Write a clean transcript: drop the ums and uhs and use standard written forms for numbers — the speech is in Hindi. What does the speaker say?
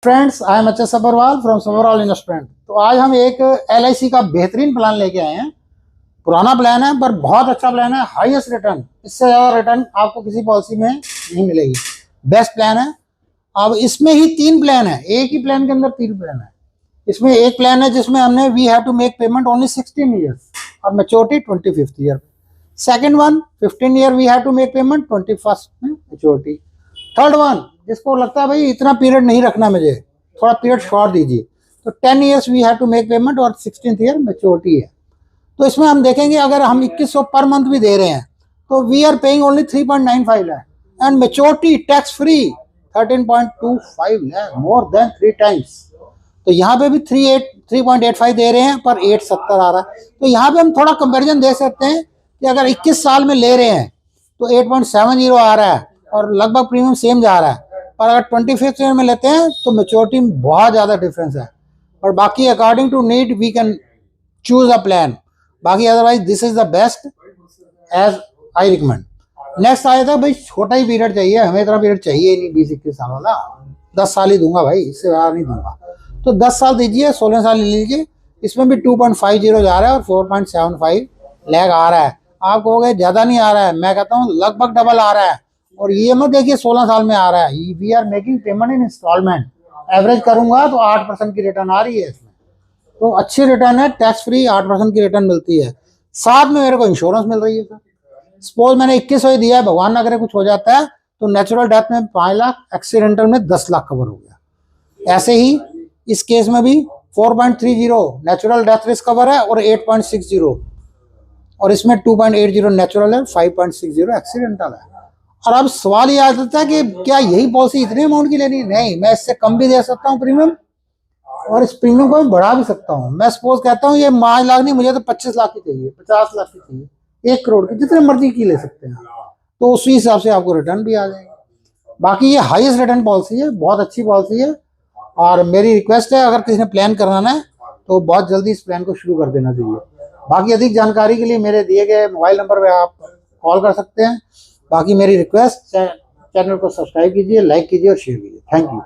Friends, I am H S Agarwal from Sabharwal investment. तो आज हम एक LIC का बेहतरीन प्लान लेके आए हैं। पुराना प्लान है पर बहुत अच्छा प्लान है, हाईएस्ट रिटर्न। इससे ज़्यादा रिटर्न आपको किसी पॉलिसी में नहीं मिलेगी। बेस्ट प्लान है। अब इसमें ही 3 प्लान है, एक ही प्लान के अंदर 3 प्लान है। इसमें एक प्लान है जिसमें हमने we have to make payment only 16 years और maturity 25th year. Second one 15 year we have to make payment 21st में मेच्योरिटी। थर्ड वन जिसको लगता है भाई इतना पीरियड नहीं रखना, मुझे थोड़ा पीरियड शॉर्ट दीजिए, तो 10 years we have to make payment और 16th ईयर मेच्योरिटी है। तो इसमें हम देखेंगे अगर हम 2100 पर मंथ भी दे रहे हैं तो we are paying only 3.95 lakh and maturity tax free 13.25 lakh, more than 3 times. तो यहाँ पे भी 3.85 दे रहे हैं पर 870 आ रहा है। तो यहाँ पे हम थोड़ा कंपैरिजन दे सकते हैं कि अगर 21 साल में ले रहे हैं तो 8.70 आ रहा है और लगभग प्रीमियम सेम जा रहा है, पर अगर 25th ईयर में लेते हैं तो मेच्योरिटी में बहुत ज़्यादा डिफरेंस है। और बाकी according to need we can choose a plan, बाकी otherwise this is the best as I recommend. Next आया था भाई छोटा ही पीरियड चाहिए, हमें इतना पीरियड चाहिए नहीं 20-21 साल वाला, 10 साल ही दूंगा भाई, इससे ज़्यादा नहीं दूंगा। तो 10 साल दीजिए, 16 साल ले लीजिए। इसमें भी 2.50 जा रहा है और 4.75 लाख आ रहा है। आप कहोगे ज़्यादा नहीं आ रहा है, मैं कहता हूँ लगभग डबल आ रहा है। और ये मत देखिए 16 साल में आ रहा है, we are making payment in installment. Average करूंगा तो 8% की रिटर्न आ रही है इसमें, तो अच्छी रिटर्न है, टैक्स फ्री 8% की रिटर्न मिलती है। साथ में मेरे को इंश्योरेंस मिल रही है सर। सपोज मैंने 2100 दिया है, भगवान ना करे कुछ हो जाता है तो नेचुरल डेथ में 5 लाख, एक्सीडेंटल में 10 लाख कवर हो गया। ऐसे ही इस केस में भी 4.30 नेचुरल डेथ रिस्क कवर है और 8.60, और इसमें 2.80 नेचुरल है, 5.60 एक्सीडेंटल है। और अब सवाल ये आ जाता है कि क्या यही पॉलिसी इतने अमाउंट की लेनी? नहीं, मैं इससे कम भी दे सकता हूँ प्रीमियम, और इस प्रीमियम को मैं बढ़ा भी सकता हूँ। मैं सपोज कहता हूँ ये 5 लाख नहीं, मुझे तो 25 लाख की चाहिए, 50 लाख की चाहिए, 1 करोड़ की, जितने मर्जी की ले सकते हैं। तो उसी हिसाब से आपको रिटर्न भी आ जाएगा। बाकी ये हाईएस्ट रिटर्न पॉलिसी है, बहुत अच्छी पॉलिसी है। और मेरी रिक्वेस्ट है अगर किसी ने प्लान कराना है तो बहुत जल्दी इस प्लान को शुरू कर देना चाहिए। बाकी अधिक जानकारी के लिए मेरे दिए गए मोबाइल नंबर पर आप कॉल कर सकते हैं। बाकी मेरी रिक्वेस्ट, चैनल को सब्सक्राइब कीजिए, लाइक कीजिए और शेयर कीजिए। Thank you.